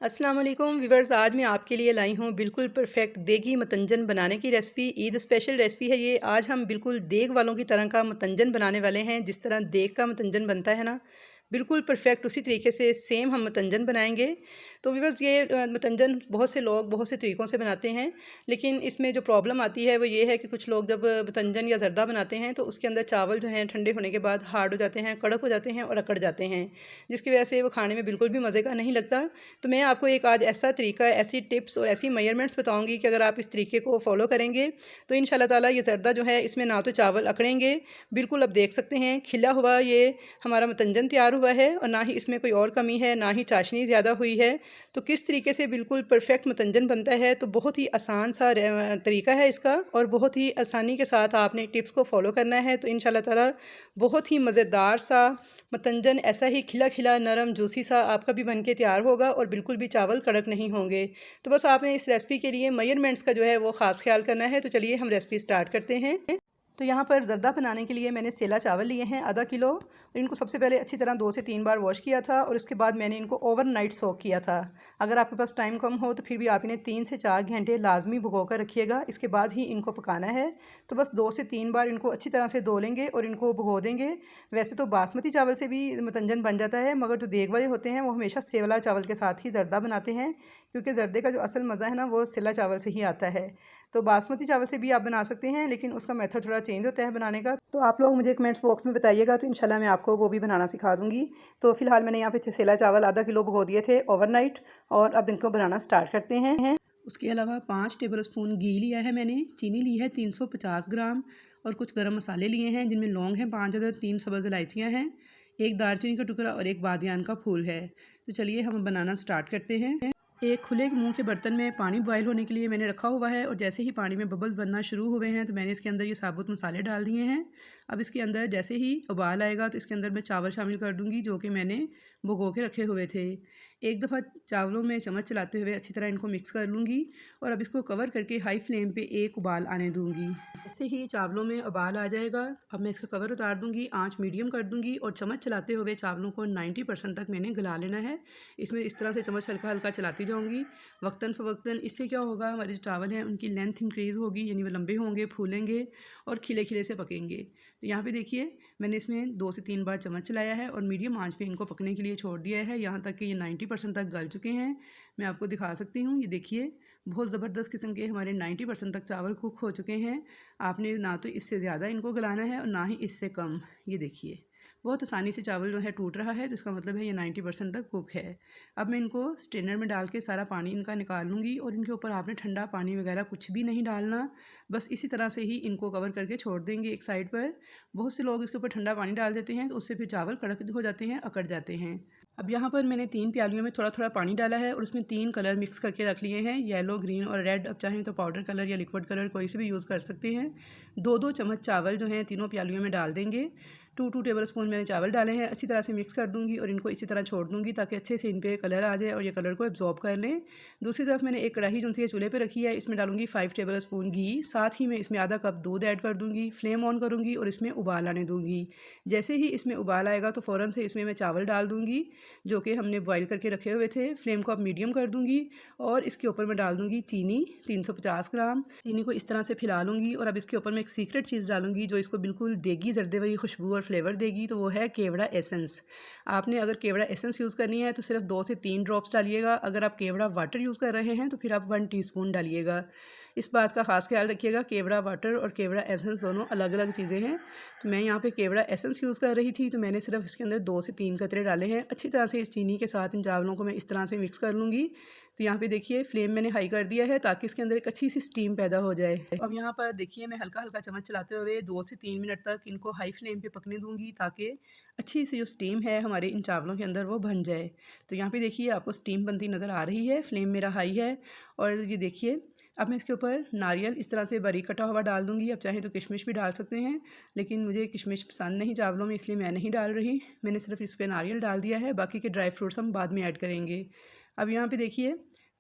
अस्सलाम वालेकुम व्यूवर्स। आज मैं आपके लिए लाई हूँ बिल्कुल परफेक्ट देगी मतंजन बनाने की रेसिपी। ईद स्पेशल रेसिपी है ये। आज हम बिल्कुल देग वालों की तरह का मतंजन बनाने वाले हैं। जिस तरह देग का मतंजन बनता है ना, बिल्कुल परफेक्ट उसी तरीके से सेम हम मतंजन बनाएंगे। तो व्यूवर्स ये मतंजन बहुत से लोग बहुत से तरीक़ों से बनाते हैं, लेकिन इसमें जो प्रॉब्लम आती है वो ये है कि कुछ लोग जब मतंजन या ज़र्दा बनाते हैं तो उसके अंदर चावल जो हैं ठंडे होने के बाद हार्ड हो जाते हैं, कड़क हो जाते हैं और अकड़ जाते हैं, जिसकी वजह से वो खाने में बिल्कुल भी मज़े का नहीं लगता। तो मैं आपको एक आज ऐसा तरीका, ऐसी टिप्स और ऐसी मेजरमेंट्स बताऊंगी कि अगर आप इस तरीके को फॉलो करेंगे तो इंशाल्लाह ताला ये ज़र्दा जो है इसमें ना तो चावल अकड़ेंगे, बिल्कुल आप देख सकते हैं खिला हुआ ये हमारा मतंजन तैयार हुआ है, और ना ही इसमें कोई और कमी है, ना ही चाशनी ज़्यादा हुई है। तो किस तरीके से बिल्कुल परफेक्ट मतंजन बनता है, तो बहुत ही आसान सा तरीका है इसका, और बहुत ही आसानी के साथ आपने टिप्स को फॉलो करना है। तो इंशाल्लाह ताला बहुत ही मज़ेदार सा मतंजन ऐसा ही खिला खिला नरम जूसी सा आपका भी बनके तैयार होगा और बिल्कुल भी चावल कड़क नहीं होंगे। तो बस आपने इस रेसिपी के लिए मेजरमेंट्स का जो है वो ख़ास ख्याल करना है। तो चलिए हम रेसिपी स्टार्ट करते हैं। तो यहाँ पर ज़र्दा बनाने के लिए मैंने सेला चावल लिए हैं आधा किलो, और इनको सबसे पहले अच्छी तरह 2 से 3 बार वॉश किया था, और उसके बाद मैंने इनको ओवरनाइट सोक किया था। अगर आपके पास टाइम कम हो तो फिर भी आप इन्हें 3 से 4 घंटे लाजमी भिगो कर रखिएगा, इसके बाद ही इनको पकाना है। तो बस 2 से 3 बार इनको अच्छी तरह से धो लेंगे और इनको भिगो देंगे। वैसे तो बासमती चावल से भी मतंजन बन जाता है, मगर जो देग वाले होते हैं वो हमेशा सेवला चावल के साथ ही ज़र्दा बनाते हैं, क्योंकि ज़र्दे का जो असल मज़ा है ना वो सेला चावल से ही आता है। तो बासमती चावल से भी आप बना सकते हैं, लेकिन उसका मेथड थोड़ा चेंज होता है बनाने का। तो आप लोग मुझे कमेंट्स बॉक्स में बताइएगा, तो इंशाल्लाह मैं आपको वो भी बनाना सिखा दूँगी। तो फिलहाल मैंने यहाँ पे सेला चावल आधा किलो भिगो दिए थे ओवरनाइट, और अब इनको बनाना स्टार्ट करते हैं। उसके अलावा 5 टेबल स्पून घी लिया है मैंने, चीनी ली है 350 ग्राम, और कुछ गर्म मसाले लिए हैं जिनमें लौंग हैं 5 अदद, 3 सब्ज़ इलायचियाँ हैं, 1 दालचीनी का टुकड़ा और 1 बादियान का फूल है। तो चलिए हम बनाना स्टार्ट करते हैं। एक खुले मुंह के बर्तन में पानी बॉयल होने के लिए मैंने रखा हुआ है, और जैसे ही पानी में बबल्स बनना शुरू हुए हैं तो मैंने इसके अंदर ये साबुत मसाले डाल दिए हैं। अब इसके अंदर जैसे ही उबाल आएगा तो इसके अंदर मैं चावल शामिल कर दूंगी जो कि मैंने भिगो के रखे हुए थे। एक दफ़ा चावलों में चम्मच चलाते हुए अच्छी तरह इनको मिक्स कर लूँगी, और अब इसको कवर करके हाई फ्लेम पे एक उबाल आने दूँगी। जैसे ही चावलों में उबाल आ जाएगा अब मैं इसका कवर उतार दूँगी, आंच मीडियम कर दूँगी, और चम्मच चलाते हुए चावलों को 90% तक मैंने गला लेना है। इसमें इस तरह से चम्मच हल्का हल्का चलाती जाऊँगी वक्तन फ़वक्तन। इससे क्या होगा, हमारे जो चावल हैं उनकी लेंथ इंक्रीज़ होगी, यानी वो लंबे होंगे, फूलेंगे और खिले खिले से पकेंगे। तो यहाँ पे देखिए मैंने इसमें 2 से 3 बार चम्मच चलाया है और मीडियम आंच पे इनको पकने के लिए छोड़ दिया है, यहाँ तक कि ये 90% तक गल चुके हैं। मैं आपको दिखा सकती हूँ, ये देखिए बहुत ज़बरदस्त किस्म के हमारे 90% तक चावल कुक हो चुके हैं। आपने ना तो इससे ज़्यादा इनको गलाना है और ना ही इससे कम। ये देखिए बहुत आसानी से चावल जो है टूट रहा है, तो इसका मतलब है ये 90% तक कुक है। अब मैं इनको स्ट्रेनर में डाल के सारा पानी इनका निकाल लूँगी, और इनके ऊपर आपने ठंडा पानी वगैरह कुछ भी नहीं डालना, बस इसी तरह से ही इनको कवर करके छोड़ देंगे एक साइड पर। बहुत से लोग इसके ऊपर ठंडा पानी डाल देते हैं तो उससे फिर चावल कड़क हो जाते हैं, अकड़ जाते हैं। अब यहाँ पर मैंने 3 प्यालियों में थोड़ा थोड़ा पानी डाला है, और उसमें 3 कलर मिक्स करके रख लिए हैं, येलो, ग्रीन और रेड। अब चाहें तो पाउडर कलर या लिक्विड कलर कोई से भी यूज़ कर सकते हैं। 2-2 चम्मच चावल जो हैं तीनों प्यालियों में डाल देंगे। 2-2 टेबल स्पून मैंने चावल डाले हैं, अच्छी तरह से मिक्स कर दूंगी और इनको इसी तरह छोड़ दूंगी ताकि अच्छे से इन पे कलर आ जाए और ये कलर को एब्जॉर्ब कर लें। दूसरी तरफ मैंने एक कढ़ाई जो सी चूल्हे पे रखी है, इसमें डालूंगी 5 टेबल स्पून घी, साथ ही मैं इसमें आधा कप दूध ऐड कर दूंगी। फ्लेम ऑन करूंगी और इसमें उबाल आने दूंगी। जैसे ही इसमें उबाल आएगा तो फ़ौरन से इसमें मैं चावल डाल दूंगी जो कि हमने बॉयल करके रखे हुए थे। फ्लेम को अब मीडियम कर दूंगी, और इसके ऊपर मैं डाल दूंगी चीनी 350 ग्राम। चीनी को इस तरह से फैला लूँगी, और अब इसके ऊपर मैं एक सीक्रेट चीज़ डालूंगी जो इसको बिल्कुल देगी ज़र्दे वाली खुशबू और फ्लेवर देगी, तो वो है केवड़ा एसेंस। आपने अगर केवड़ा एसेंस यूज़ करनी है तो सिर्फ 2 से 3 ड्रॉप्स डालिएगा। अगर आप केवड़ा वाटर यूज़ कर रहे हैं तो फिर आप 1 टीस्पून डालिएगा। इस बात का ख़ास ख्याल रखिएगा, केवड़ा वाटर और केवड़ा एसेंस दोनों अलग अलग चीज़ें हैं। तो मैं यहाँ पे केवड़ा एसेंस यूज़ कर रही थी, तो मैंने सिर्फ इसके अंदर 2 से 3 कतरे डाले हैं। अच्छी तरह से इस चीनी के साथ इन चावलों को मैं इस तरह से मिक्स कर लूँगी। तो यहाँ पे देखिए फ्लेम मैंने हाई कर दिया है ताकि इसके अंदर एक अच्छी सी स्टीम पैदा हो जाए। अब यहाँ पर देखिए मैं हल्का हल्का चम्मच चलाते हुए 2 से 3 मिनट तक इनको हाई फ्लेम पे पकने दूँगी ताकि अच्छी सी जो स्टीम है हमारे इन चावलों के अंदर वो बन जाए। तो यहाँ पे देखिए आपको स्टीम बनती नज़र आ रही है, फ्लेम मेरा हाई है। और ये देखिए अब मैं इसके ऊपर नारियल इस तरह से बारीक कटा हुआ डाल दूँगी। अब चाहें तो किशमिश भी डाल सकते हैं, लेकिन मुझे किशमिश पसंद नहीं चावलों में, इसलिए मैं नहीं डाल रही। मैंने सिर्फ इस पर नारियल डाल दिया है, बाकी के ड्राई फ्रूट्स हम बाद में ऐड करेंगे। अब यहाँ पे देखिए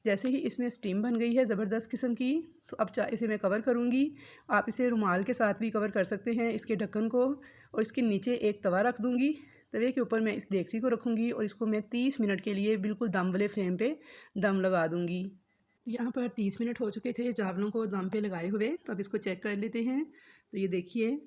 जैसे ही इसमें स्टीम बन गई है ज़बरदस्त किस्म की, तो अब इसे मैं कवर करूँगी। आप इसे रुमाल के साथ भी कवर कर सकते हैं इसके ढक्कन को, और इसके नीचे एक तवा रख दूँगी तवे के ऊपर मैं इस देगची को रखूँगी और इसको मैं 30 मिनट के लिए बिल्कुल दम वाले फ्लेम पे दम लगा दूँगी। यहाँ पर 30 मिनट हो चुके थे चावलों को दम पे लगाए हुए, तो अब इसको चेक कर लेते हैं। तो ये देखिए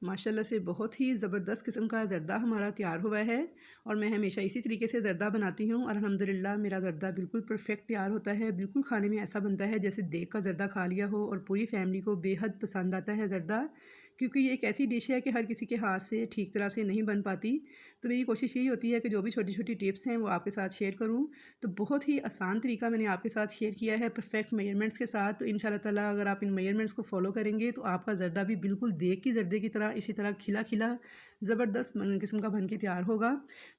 माशाल्लाह से बहुत ही ज़बरदस्त किस्म का ज़र्दा हमारा तैयार हुआ है और मैं हमेशा इसी तरीके से ज़र्दा बनाती हूँ और अल्हम्दुलिल्लाह मेरा ज़र्दा बिल्कुल परफेक्ट तैयार होता है। बिल्कुल खाने में ऐसा बनता है जैसे देग का ज़र्दा खा लिया हो और पूरी फैमिली को बेहद पसंद आता है ज़र्दा, क्योंकि ये एक ऐसी डिश है कि हर किसी के हाथ से ठीक तरह से नहीं बन पाती। तो मेरी कोशिश यही होती है कि जो भी छोटी छोटी टिप्स हैं वो आपके साथ शेयर करूँ। तो बहुत ही आसान तरीका मैंने आपके साथ शेयर किया है परफेक्ट मेजरमेंट्स के साथ। तो इंशाल्लाह ताला अगर आप इन मेजरमेंट्स को फॉलो करेंगे तो आपका ज़र्दा भी बिल्कुल देग की ज़र्दे की तरह इसी तरह खिला खिला ज़बरदस्त किस्म का बन के तैयार होगा।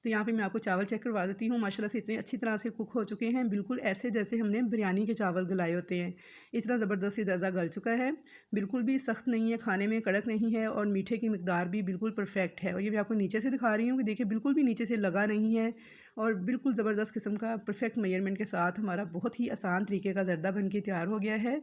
तो यहाँ पे मैं आपको चावल चेक करवा देती हूँ। माशाल्लाह से इतने अच्छी तरह से कुक हो चुके हैं, बिल्कुल ऐसे जैसे हमने बिरयानी के चावल गलाए होते हैं। इतना ज़बरदस्त ज़र्दा गल चुका है, बिल्कुल भी सख्त नहीं है, खाने में कड़क नहीं है और मीठे की मिकदार भी बिल्कुल परफेक्ट है। और ये मैं आपको नीचे से दिखा रही हूँ कि देखिए बिल्कुल भी नीचे से लगा नहीं है और बिल्कुल ज़बरदस्त किस्म का परफेक्ट मेजरमेंट के साथ हमारा बहुत ही आसान तरीके का ज़र्दा बन के तैयार हो गया है।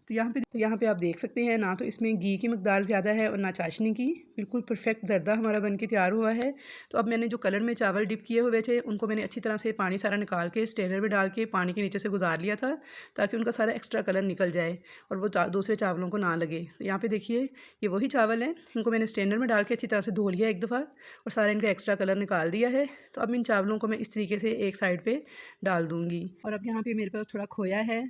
तो यहाँ पे आप देख सकते हैं ना तो इसमें घी की मिकदार ज़्यादा है और ना चाशनी की, बिल्कुल परफेक्ट ज़र्दा हमारा बन के तैयार हुआ है। तो अब मैंने जो कलर में चावल डिप किए हुए थे उनको मैंने अच्छी तरह से पानी सारा निकाल के स्ट्रेनर में डाल के पानी के नीचे से गुजार लिया था ताकि उनका सारा एक्स्ट्रा कलर निकल जाए और वो दूसरे चावलों को ना लगे। तो यहाँ पे देखिए ये वही चावल हैं, इनको मैंने स्ट्रेनर में डाल के अच्छी तरह से धो लिया एक दफ़ा और सारा इनका एक्स्ट्रा कलर निकाल दिया है। तो अब इन चावलों को मैं इस तरीके से एक साइड पर डाल दूँगी। और अब यहाँ पर मेरे पास थोड़ा खोया है,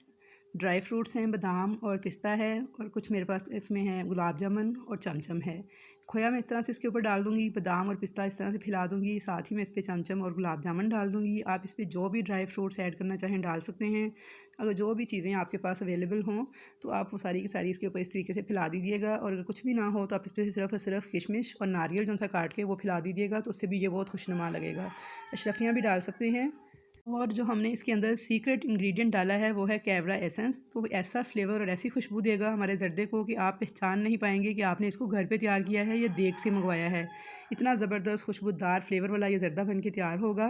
ड्राई फ्रूट्स हैं, बादाम और पिस्ता है और कुछ मेरे पास इसमें है गुलाब जामुन और चमचम है। खोया मैं इस तरह से इसके ऊपर डाल दूँगी, बादाम और पिस्ता इस तरह से फैला दूँगी, साथ ही मैं इस पे चमचम और गुलाब जामुन डाल दूँगी। आप इस पे जो भी ड्राई फ्रूट्स ऐड करना चाहें डाल सकते हैं। अगर जो भी चीज़ें आपके पास अवेलेबल हों तो आप वो सारी की सारी इसके ऊपर इस तरीके से फैला दीजिएगा और अगर कुछ भी ना हो तो आप इस पर सिर्फ और सिर्फ किशमिश और नारियल जो सा काट के वो फैला दीजिएगा, तो उससे भी ये बहुत खुशनुमा लगेगा। अशरफियाँ भी डाल सकते हैं। और जो हमने इसके अंदर सीक्रेट इंग्रेडिएंट डाला है वो है कैवरा एसेंस। तो ऐसा फ्लेवर और ऐसी खुशबू देगा हमारे ज़र्दे को कि आप पहचान नहीं पाएंगे कि आपने इसको घर पे तैयार किया है या देग से मंगवाया है। इतना ज़बरदस्त खुशबूदार फ्लेवर वाला ये ज़र्दा बन के तैयार होगा।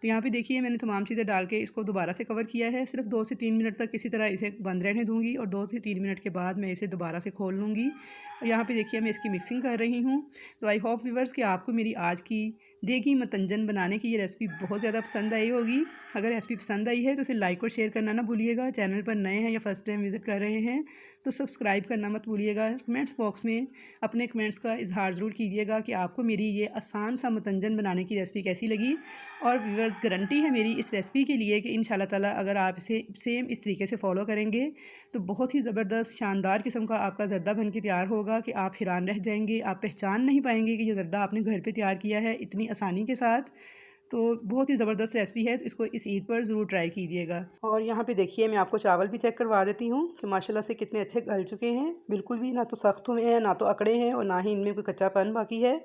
तो यहाँ पे देखिए मैंने तमाम चीज़ें डाल के इसको दोबारा से कवर किया है। सिर्फ 2 से 3 मिनट तक इसी तरह इसे बंद रहने दूँगी और 2 से 3 मिनट के बाद मैं इसे दोबारा से खोल लूँगी। और यहाँ पे देखिए मैं इसकी मिक्सिंग कर रही हूँ। तो आई होप व्यूअर्स कि आपको मेरी आज की देगी मतंजन बनाने की ये रेसिपी बहुत ज़्यादा पसंद आई होगी। अगर रेसिपी पसंद आई है तो इसे लाइक और शेयर करना ना भूलिएगा। चैनल पर नए हैं या फर्स्ट टाइम विज़िट कर रहे हैं तो सब्सक्राइब करना मत भूलिएगा। कमेंट्स बॉक्स में अपने कमेंट्स का इजहार ज़रूर कीजिएगा कि आपको मेरी ये आसान सा मतंजन बनाने की रेसिपी कैसी लगी। और व्यूअर्स गारंटी है मेरी इस रेसिपी के लिए कि इंशाल्लाह ताला अगर आप इसे सेम इस तरीके से फॉलो करेंगे तो बहुत ही ज़बरदस्त शानदार किस्म का आपका ज़र्दा बन के तैयार होगा कि आप हैरान रह जाएंगे। आप पहचान नहीं पाएंगे कि ये ज़र्दा आपने घर पे तैयार किया है इतनी आसानी के साथ। तो बहुत ही ज़बरदस्त रेसिपी है, तो इसको इस ईद पर ज़रूर ट्राई कीजिएगा। और यहाँ पे देखिए मैं आपको चावल भी चेक करवा देती हूँ कि माशाल्लाह से कितने अच्छे गल चुके हैं। बिल्कुल भी ना तो सख्त हुए हैं ना तो अकड़े हैं और ना ही इनमें कोई कच्चापन बाकी है।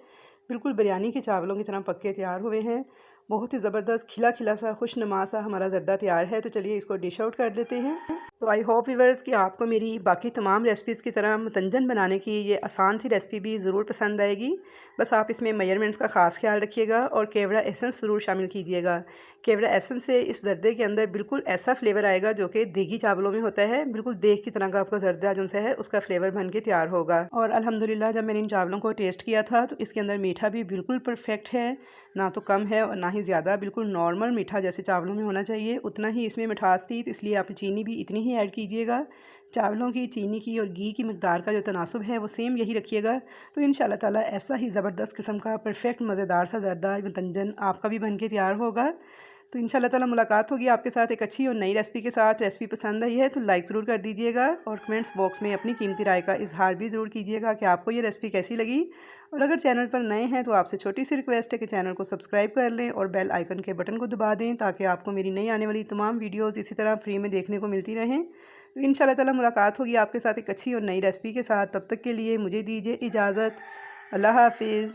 बिल्कुल बिरयानी के चावलों की तरह पक्के तैयार हुए हैं। बहुत ही ज़बरदस्त खिला खिला सा खुशनुमा सा हमारा ज़र्दा तैयार है। तो चलिए इसको डिश आउट कर देते हैं। तो आई होप व्यूअर्स कि आपको मेरी बाकी तमाम रेसिपीज़ की तरह मतंजन बनाने की ये आसान सी रेसिपी भी ज़रूर पसंद आएगी। बस आप इसमें मेजरमेंट्स का ख़ास ख्याल रखिएगा और केवड़ा एसेंस ज़रूर शामिल कीजिएगा। केवड़ा एसेंस से इस ज़र्दे के अंदर बिल्कुल ऐसा फ्लेवर आएगा जो कि देगी चावलों में होता है। बिल्कुल देग की तरह का आपका ज़र्दा जो है उसका फ्लेवर बन के तैयार होगा। और अल्हम्दुलिल्लाह जब मैंने इन चावलों को टेस्ट किया था तो इसके अंदर मीठा भी बिल्कुल परफेक्ट है, ना तो कम है और ना ही ज़्यादा। बिल्कुल नॉर्मल मीठा जैसे चावलों में होना चाहिए उतना ही इसमें मिठास थी। तो इसलिए आप चीनी भी इतनी ही ऐड कीजिएगा। चावलों की, चीनी की और घी की मिकदार का जो तनासुब है वो सेम यही रखिएगा। तो इंशाल्लाह ताला ऐसा ही ज़बरदस्त किस्म का परफेक्ट मज़ेदार सा ज़र्दा मतंजन आपका भी बन के तैयार होगा। तो इंशाल्लाह ताला मुलाकात होगी आपके साथ एक अच्छी और नई रेसिपी के साथ। रेसिपी पसंद आई है तो लाइक ज़रूर कर दीजिएगा और कमेंट्स बॉक्स में अपनी कीमती राय का इजहार भी ज़रूर कीजिएगा कि आपको ये रेसिपी कैसी लगी। और अगर चैनल पर नए हैं तो आपसे छोटी सी रिक्वेस्ट है कि चैनल को सब्सक्राइब कर लें और बेल आइकन के बटन को दबा दें ताकि आपको मेरी नई आने वाली तमाम वीडियोज़ इसी तरह फ्री में देखने को मिलती रहें। तो इंशाल्लाह ताला मुलाकात होगी आपके साथ एक अच्छी और नई रेसिपी के साथ। तब तक के लिए मुझे दीजिए इजाज़त। अल्लाह हाफिज़।